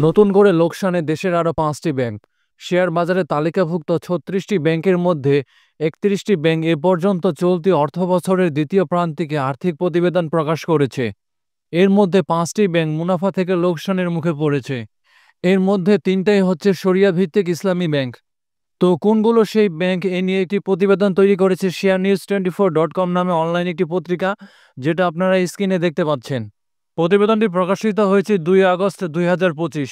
নতুন করে লোকসানে দেশের আরও ৫টি ব্যাংক। শেয়ার বাজারে তালিকাভুক্ত ৩৬টি ব্যাংকের মধ্যে ৩১টি ব্যাংক এ পর্যন্ত চলতি অর্থবছরের দ্বিতীয় প্রান্তিকে আর্থিক প্রতিবেদন প্রকাশ করেছে। এর মধ্যে ৫টি ব্যাংক মুনাফা থেকে লোকসানের মুখে পড়েছে। এর মধ্যে ৩টাই হচ্ছে শরিয়া ভিত্তিক ইসলামী ব্যাংক। তো কোনগুলো সেই ব্যাংক, এ নিয়ে একটি প্রতিবেদন তৈরি করেছে sharenews24.com নামে অনলাইন একটি পত্রিকা, যেটা আপনারা স্ক্রিনে দেখতে পাচ্ছেন। প্রতিবেদনটি প্রকাশিত হয়েছে ২ আগস্ট ২০২৫।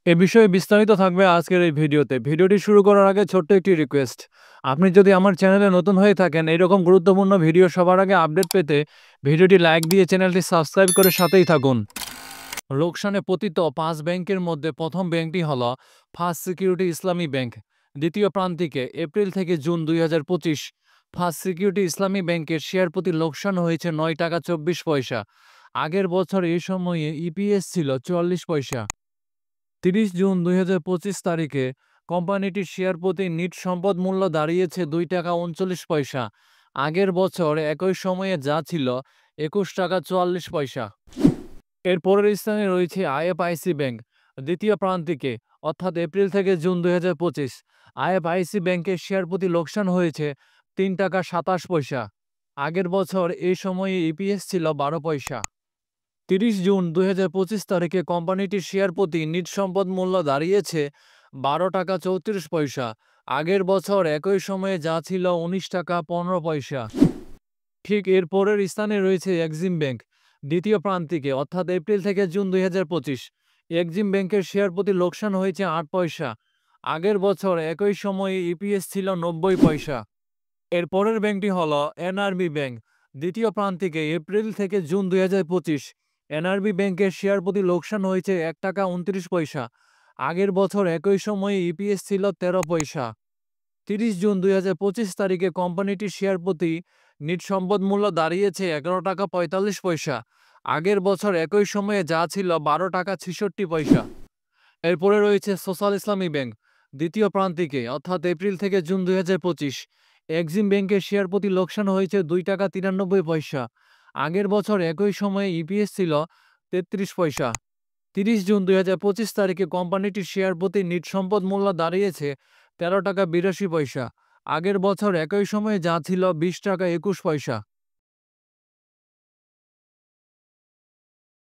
এ বিষয়ে বিস্তারিত থাকবে আজকের এই ভিডিওতে। ভিডিওটি শুরু করার আগে ছোট্ট একটি রিকোয়েস্ট, আপনি যদি আমার চ্যানেলে নতুন হয়ে থাকেন এরকম গুরুত্বপূর্ণ ভিডিও সবার আগে আপডেট পেতে ভিডিওটি লাইক দিয়ে চ্যানেলটি সাবস্ক্রাইব করে সাথেই থাকুন। লোকসানে পতিত ৫ ব্যাংকের মধ্যে প্রথম ব্যাংকটি হল ফার্স্ট সিকিউরিটি ইসলামী ব্যাংক। দ্বিতীয় প্রান্তিকে এপ্রিল থেকে জুন ২০২৫ ফার্স্ট সিকিউরিটি ইসলামী ব্যাংকের শেয়ার প্রতি লোকসান হয়েছে ৯ টাকা ২৪ পয়সা। আগের বছর এই সময়ে ইপিএস ছিল ৪৪ পয়সা। ৩০ জুন ২০২৫ তারিখে কোম্পানিটির শেয়ার প্রতি নিট সম্পদ মূল্য দাঁড়িয়েছে ২ টাকা ৩৯ পয়সা। আগের বছর একই সময়ে যা ছিল ২১ টাকা ৪৪ পয়সা। এর পরের স্থানে রয়েছে আইএফআইসি ব্যাংক। দ্বিতীয় প্রান্তিকে অর্থাৎ এপ্রিল থেকে জুন ২০২৫ আইএফআইসি ব্যাংকের শেয়ার প্রতি লোকসান হয়েছে ৩ টাকা ২৭ পয়সা। আগের বছর এই সময়ে ইপিএস ছিল ১২ পয়সা। ৩০ জুন ২০২৫ তারিখে কোম্পানিটির শেয়ার প্রতি নিট সম্পদ মূল্য দাঁড়িয়েছে ১২ টাকা ৩৪ পয়সা। আগের বছর একই সময়ে যা ছিল ১৯ টাকা ১৫ পয়সা। ঠিক এর পরের স্থানে রয়েছে এক্সিম ব্যাংক। দ্বিতীয় প্রান্তিকে অর্থাৎ এপ্রিল থেকে জুন ২০২৫ এক্সিম ব্যাংকের শেয়ার প্রতি লোকসান হয়েছে ৮ পয়সা। আগের বছর একই সময়ে ইপিএস ছিল ৯০ পয়সা। এর পরের ব্যাংকটি হল এনআরবি ব্যাংক। দ্বিতীয় প্রান্তিকে এপ্রিল থেকে জুন ২০২৫ এনআরবি ব্যাংকের শেয়ার প্রতি লোকসান হয়েছে ১ টাকা ২৯ পয়সা। আগের বছর একই সময়ে ইপিএস ছিল ১৩ পয়সা। ৩০ জুন ২০২৫ তারিখে কোম্পানিটির শেয়ার প্রতি নিট সম্পদ মূল্য দাঁড়িয়েছে ১১ টাকা ৪৫ পয়সা। আগের বছর একই সময়ে যা ছিল ১২ টাকা ৬৬ পয়সা। এরপরে রয়েছে সোশ্যাল ইসলামী ব্যাংক। দ্বিতীয় প্রান্তিকে অর্থাৎ এপ্রিল থেকে জুন ২০২৫ এক্সিম ব্যাংকের শেয়ার প্রতি লোকসান হয়েছে ২ টাকা ৯৩ পয়সা। আগের বছর একই সময়ে ইপিএস ছিল ৩৩ পয়সা। ৩০ জুন ২০২৫ তারিখে কোম্পানিটির শেয়ার প্রতি নিট সম্পদ মূল্য দাঁড়িয়েছে ১৩ টাকা ৮২ পয়সা। আগের বছর একই সময়ে যা ছিল ২০ টাকা ২১ পয়সা।